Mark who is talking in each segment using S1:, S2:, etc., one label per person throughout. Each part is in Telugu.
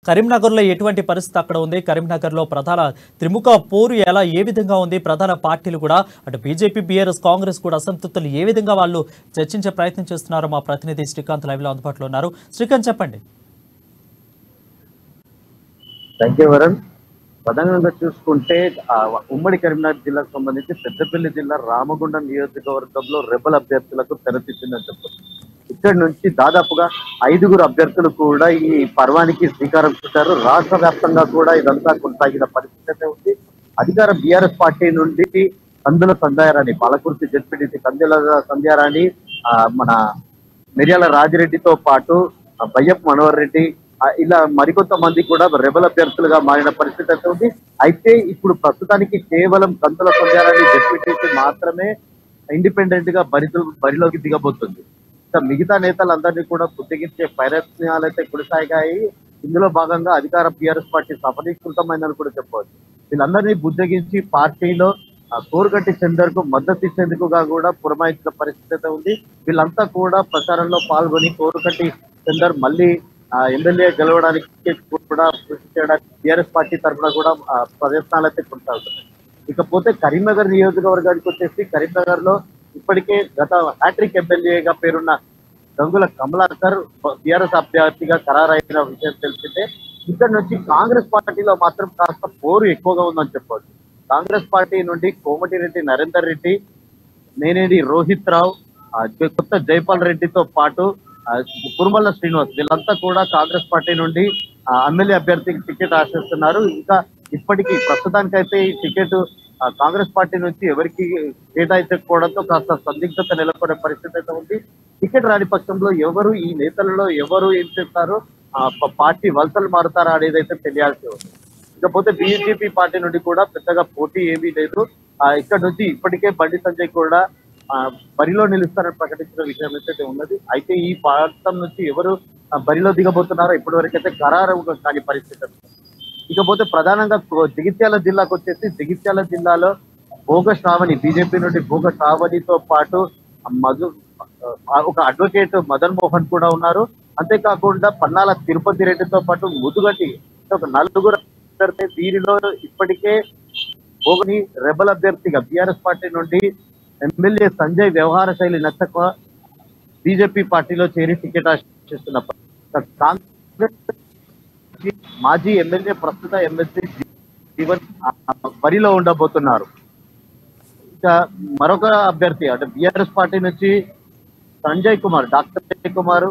S1: కరీంనగర్లో ఎటువంటి పరిస్థితి అక్కడ ఉంది? కరీంనగర్లో ప్రధాన త్రిముఖ పోరు ఏ విధంగా ఉంది? ప్రధాన పార్టీలు కూడా అటు బీజేపీ, బీఆర్ఎస్, కాంగ్రెస్ కూడా అసంతృప్తులు ఏ విధంగా వాళ్ళు చర్చించే ప్రయత్నం చేస్తున్నారో మా ప్రతినిధి శ్రీకాంత్ లైవ్ లో అందుబాటులో ఉన్నారు. శ్రీకాంత్, చెప్పండి.
S2: Thank you Varun. ప్రధానంగా చూసుకుంటే ఉమ్మడి కరీంనగర్ జిల్లాకు సంబంధించి పెద్దపల్లి జిల్లా రామగుండం నియోజకవర్గంలో రెబల్ అభ్యర్థులకు తెరతీసిందని చెప్పొచ్చు. ఇక్కడి నుంచి దాదాపుగా 5గురు అభ్యర్థులు కూడా ఈ పర్వానికి శ్రీకారం చుట్టారు. రాష్ట్ర వ్యాప్తంగా కూడా ఇదంతా కొనసాగిన పరిస్థితి ఉంది. అధికార బీఆర్ఎస్ పార్టీ నుండి కందుల సంధ్యారాణి, పాలకుర్తి జెడ్పీటీసీ కందుల సంధ్యారాణి, మన మిర్యాల రాజిరెడ్డితో పాటు బయ్యప్ మనోహర్ రెడ్డి, ఇలా మరికొంతమంది కూడా రెబల్ అభ్యర్థులుగా మారిన పరిస్థితి అయితే ఉంది. అయితే ఇప్పుడు ప్రస్తుతానికి కేవలం కందుల సంధ్యారాణి జెడ్పీటీసీ మాత్రమే ఇండిపెండెంట్ గా బరిలోకి దిగబోతుంది. ఇంకా మిగతా నేతలందరినీ కూడా బుద్ధిగించే ప్రయత్నాలు అయితే కొనసాగాయి. ఇందులో భాగంగా అధికార బీఆర్ఎస్ పార్టీ సఫలీకృతమైందని కూడా చెప్పవచ్చు. వీళ్ళందరినీ బుద్ధిగించి పార్టీలో కోరుగంటి చందర్ కు మద్దతు ఇచ్చేందుకుగా కూడా పురమాయించిన పరిస్థితి ఉంది. వీళ్ళంతా కూడా ప్రచారంలో పాల్గొని కోరుగంటి చందర్ మళ్ళీ ఎమ్మెల్యే గెలవడానికి కూడా కృషి చేయడానికి బీఆర్ఎస్ పార్టీ తరఫున కూడా ప్రయత్నాలు అయితే కొనసాగుతున్నాయి. ఇకపోతే కరీంనగర్ నియోజకవర్గానికి వచ్చేసి కరీంనగర్ లో ఇప్పటికే గత హ్యాట్రిక్ ఎమ్మెల్యేగా పేరున్న గంగుల కమలాకర్ బీఆర్ఎస్ అభ్యర్థిగా ఖరారైన విషయం తెలిసిందే. ఇక్కడ నుంచి కాంగ్రెస్ పార్టీలో మాత్రం కాస్త పోరు ఎక్కువగా ఉందని చెప్పవచ్చు. కాంగ్రెస్ పార్టీ నుండి కోమటిరెడ్డి నరేందర్ రెడ్డి, నేనేది రోహిత్ రావు, కొత్త జైపాల్ రెడ్డితో పాటు కురుమల్ల శ్రీనివాస్, వీళ్ళంతా కూడా కాంగ్రెస్ పార్టీ నుండి ఎమ్మెల్యే అభ్యర్థికి టికెట్ ఆశిస్తున్నారు. ఇంకా ఇప్పటికీ ప్రస్తుతానికైతే ఈ టికెట్ కాంగ్రెస్ పార్టీ నుంచి ఎవరికి కేటాయించకపోవడంతో కాస్త సందిగ్ధత నెలకొనే పరిస్థితి అయితే ఉంది. టికెట్ రాని పక్షంలో ఎవరు ఈ నేతలలో ఎవరు ఏం చేస్తారో పార్టీ వలసలు మారుతారా అనేది అయితే తెలియాల్సి ఉంది. ఇకపోతే బీజేపీ పార్టీ నుండి కూడా పెద్దగా పోటీ ఏమీ లేదు. ఇక్కడ నుంచి ఇప్పటికే బండి సంజయ్ కూడా బరిలో నిలుస్తారని ప్రకటించిన విషయం అయితే ఉన్నది. అయితే ఈ ప్రాంతం నుంచి ఎవరు బరిలో దిగబోతున్నారో ఇప్పటి వరకు అయితే ఖరారు కాని పరిస్థితి. ఇకపోతే ప్రధానంగా జగిత్యాల జిల్లాకు వచ్చేసి జగిత్యాల జిల్లాలో భోగ శ్రావణి, బీజేపీ నుండి భోగ శ్రావణితో పాటు ఒక అడ్వకేట్ మదన్ మోహన్ కూడా ఉన్నారు. అంతేకాకుండా పన్నాల తిరుపతి రెడ్డితో పాటు ముదుగటి ఒక 4గురు అభ్యర్థి. వీరిలో ఇప్పటికే భోగని రెబల్ అభ్యర్థిగా బీఆర్ఎస్ పార్టీ నుండి ఎమ్మెల్యే సంజయ్ వ్యవహార శైలి నచ్చక బీజేపీ పార్టీలో చేరి టికెట్ ఆశిస్తున్న కాంగ్రెస్ మాజీ ఎమ్మెల్యే ప్రస్తుత ఎమ్మెల్సీ జీవన్ బరిలో ఉండబోతున్నారు. ఇంకా మరొక అభ్యర్థి అంటే బీఆర్ఎస్ పార్టీ నుంచి సంజయ్ కుమార్, డాక్టర్ సంజయ్ కుమార్,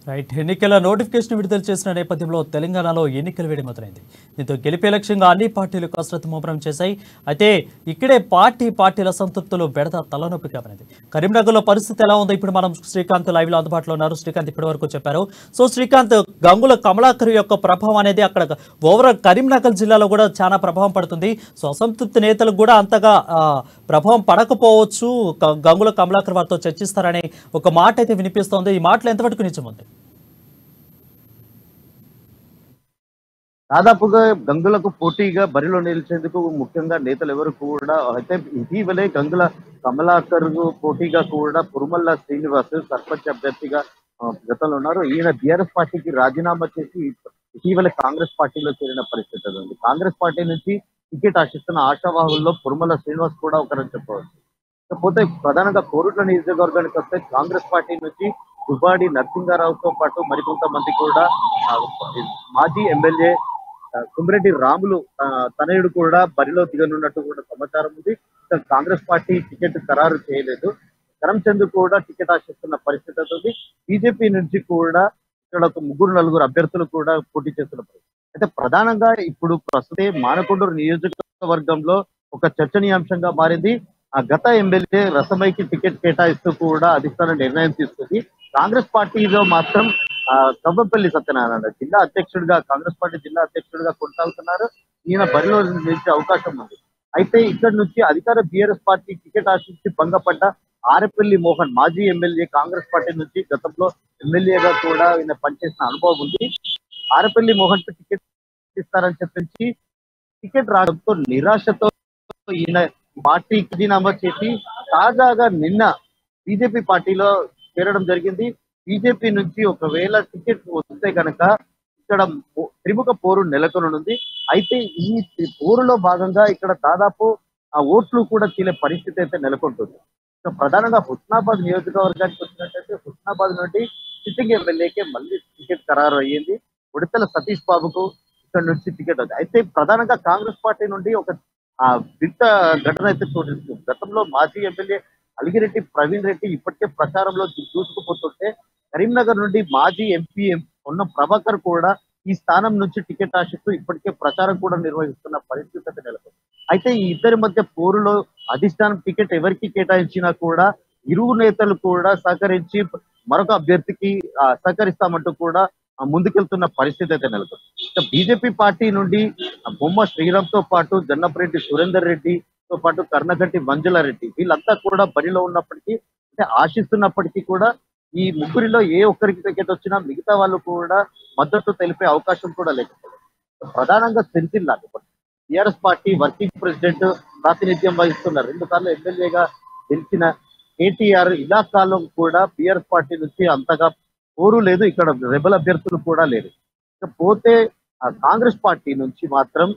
S1: రైట్. ఎన్నికల నోటిఫికేషన్ విడుదల చేసిన నేపథ్యంలో తెలంగాణలో ఎన్నికల వేడి మొదలైంది. దీంతో గెలిపే లక్ష్యంగా అన్ని పార్టీలు కసరత్తు ముమ్మరం చేశాయి. అయితే ఇక్కడే పార్టీల సంతృప్తులు బెడద తలనొప్పిగా మారింది. కరీంనగర్లో పరిస్థితి ఎలా ఉందో ఇప్పుడు మనం శ్రీకాంత్ లైవ్ లో అందుబాటులో ఉన్నారు. శ్రీకాంత్ ఇప్పటి వరకు చెప్పారు. సో శ్రీకాంత్, గంగుల కమలాకర్ యొక్క ప్రభావం అనేది అక్కడ ఓవరాల్ కరీంనగర్ జిల్లాలో కూడా చాలా ప్రభావం పడుతుంది. సో అసంతృప్తి నేతలకు కూడా అంతగా ప్రభావం పడకపోవచ్చు. గంగుల కమలాకర్ వారితో చర్చిస్తారనే ఒక మాట అయితే వినిపిస్తోంది. ఈ మాటలు ఎంతవరకు నిజం ఉంది?
S2: దాదాపుగా గంగులకు పోటీగా బరిలో నిలిచేందుకు ముఖ్యంగా నేతలు ఎవరు కూడా అయితే ఇటీవలే గంగుల కమలాకర్ పోటీగా కూడా కురుమల్ల శ్రీనివాస్ సర్పంచ్ అభ్యర్థిగా గతంలో ఉన్నారు. ఈయన బీఆర్ఎస్ పార్టీకి రాజీనామా చేసి ఇటీవల కాంగ్రెస్ పార్టీలో చేరిన పరిస్థితి ఉంది. కాంగ్రెస్ పార్టీ నుంచి టికెట్ ఆశిస్తున్న ఆశావాహుల్లో కురుమల్ల శ్రీనివాస్ కూడా ఒకరని చెప్పవచ్చు. కాకపోతే ప్రధానంగా కోరుట్ల నియోజకవర్గానికి వస్తే కాంగ్రెస్ పార్టీ నుంచి దుబాడి నరసింహారావుతో పాటు మరికొంతమంది కూడా మాజీ ఎమ్మెల్యే కుమ్రెడ్డి రాములు తనయుడు కూడా బరిలో దిగనున్నట్టు కూడా సమాచారం ఉంది. కాంగ్రెస్ పార్టీ టికెట్ ఖరారు చేయలేదు. కరంచంద్ కూడా టికెట్ ఆశిస్తున్న పరిస్థితి ఉంది. బీజేపీ నుంచి కూడా ఇక్కడ ఒక 3-4 అభ్యర్థులు కూడా పోటీ చేస్తున్న పరిస్థితి. అయితే ప్రధానంగా ఇప్పుడు ప్రస్తుతం మానకొండూరు నియోజకవర్గంలో ఒక చర్చనీయాంశంగా మారింది. ఆ గత ఎమ్మెల్యే రసమైకి టికెట్ కేటాయిస్తూ కూడా అధిష్టానం నిర్ణయం తీసుకుంది. కాంగ్రెస్ పార్టీలో మాత్రం కవ్వంపల్లి సత్యనారాయణ జిల్లా అధ్యక్షుడిగా, కాంగ్రెస్ పార్టీ జిల్లా అధ్యక్షుడిగా కొనసాగుతున్నారు. ఈయన బరిలో నిలిచే అవకాశం ఉంది. అయితే ఇక్కడ నుంచి అధికార బీఆర్ఎస్ పార్టీ టికెట్ ఆశించి భంగపడ్డ ఆరెపల్లి మోహన్ మాజీ ఎమ్మెల్యే, కాంగ్రెస్ పార్టీ నుంచి గతంలో ఎమ్మెల్యేగా కూడా ఈయన పనిచేసిన అనుభవం ఉంది. ఆరెపల్లి మోహన్ కు టికెట్ ఇస్తారని చెప్పించి టికెట్ రావడంతో నిరాశతో ఈయన పార్టీకి రాజీనామా చేసి తాజాగా నిన్న బీజేపీ పార్టీలో చేరడం జరిగింది. బీజేపీ నుంచి ఒకవేళ టికెట్ వస్తే కనుక ఇక్కడ త్రిముఖ పోరు నెలకొననుంది. అయితే ఈ పోరులో భాగంగా ఇక్కడ దాదాపు ఆ ఓట్లు కూడా చీలే పరిస్థితి అయితే నెలకొంటుంది. ప్రధానంగా హుస్నాబాద్ నియోజకవర్గానికి వచ్చినట్టయితే హుస్నాబాద్ నుండి సిట్టింగ్ ఎమ్మెల్యేకే మళ్ళీ టికెట్ ఖరారు అయ్యింది. ఉడతల సతీష్ బాబుకు ఇక్కడ నుంచి టికెట్ ఉంది. అయితే ప్రధానంగా కాంగ్రెస్ పార్టీ నుండి ఒక వింత ఘటన అయితే చోటిస్తుంది. గతంలో మాజీ ఎమ్మెల్యే అలిగిరెడ్డి ప్రవీణ్ రెడ్డి ఇప్పటికే ప్రచారంలో దూసుకుపోతుంటే కరీంనగర్ నుండి మాజీ ఎంపీ పొన్నం ప్రభాకర్ కూడా ఈ స్థానం నుంచి టికెట్ ఆశిస్తూ ఇప్పటికే ప్రచారం కూడా నిర్వహిస్తున్న పరిస్థితి అయితే నెలకొంది. అయితే ఈ ఇద్దరి మధ్య పోరులో అధిష్టానం టికెట్ ఎవరికి కేటాయించినా కూడా ఇరు నేతలు కూడా సహకరించి మరొక అభ్యర్థికి సహకరిస్తామంటూ కూడా ముందుకెళ్తున్న పరిస్థితి అయితే నెలకొంది. బీజేపీ పార్టీ నుండి బొమ్మ శ్రీరామ్ తో పాటు జన్నపరెడ్డి సురేందర్ రెడ్డి తో పాటు కర్ణగంటి మంజులారెడ్డి వీళ్ళంతా కూడా బరిలో ఉన్నప్పటికీ, అంటే ఆశిస్తున్నప్పటికీ కూడా ఈ ముగ్గురిలో ఏ ఒక్కరికి టికెట్ వచ్చినా మిగతా వాళ్ళు కూడా మద్దతు తెలిపే అవకాశం కూడా లేకపోలేదు. ప్రధానంగా Sircilla TRS party working president ప్రాతినిధ్యం వహిస్తున్న 2 సార్లు ఎమ్మెల్యేగా గెలిచిన కేటీఆర్ ఇలాకాలో కూడా బిఆర్ఎస్ పార్టీ నుంచి అంతగా పోరు లేదు. ఇక్కడ రెబల్ అభ్యర్థులు కూడా లేరు. పోతే కాంగ్రెస్ పార్టీ నుంచి మాత్రం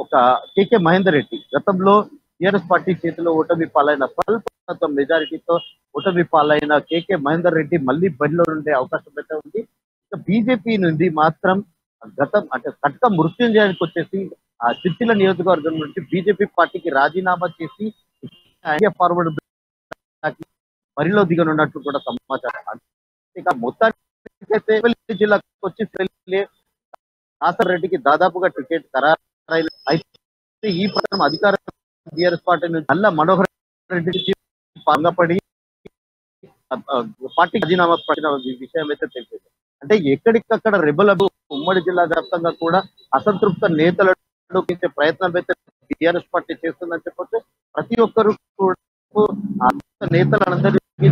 S2: ఒక కేకే మహేందర్ రెడ్డి గతంలో టిఆర్ఎస్ పార్టీ చేతిలో ఓటమి పాలైన స్వల్ప మెజారిటీతో ఓటమి పాలైన కేకే మహేందర్ రెడ్డి మళ్ళీ బరిలో ఉండే అవకాశం అయితే ఉంది. ఇక బీజేపీ నుండి మాత్రం గతం అంటే కట్క మృత్యుంజయానికి వచ్చేసి సిరిసిల్ల నియోజకవర్గం నుంచి బీజేపీ పార్టీకి రాజీనామా చేసి ఇండియా ఫార్వర్డ్ బరిలో దిగనున్నట్లు కూడా సమాచారం. ఇక మొత్తానికి జిల్లాకు వచ్చి నాసర్ రెడ్డికి దాదాపుగా టికెట్ ఖరారు. అయితే ఈ ప్రకారం అధికార బీఆర్ఎస్ పార్టీ నుంచి నల్ల మనోహర్ రెడ్డికి భంగపడి పార్టీ రాజీనామా పడిన విషయం అయితే తెలిసింది. అంటే ఎక్కడికక్కడ రెబల్ ఉమ్మడి జిల్లా వ్యాప్తంగా కూడా అసంతృప్త నేతలను ప్రయత్నాలు అయితే బీఆర్ఎస్ పార్టీ చేస్తుందని చెప్పొచ్చు. ప్రతి ఒక్కరు కూడా నేతలందరికీ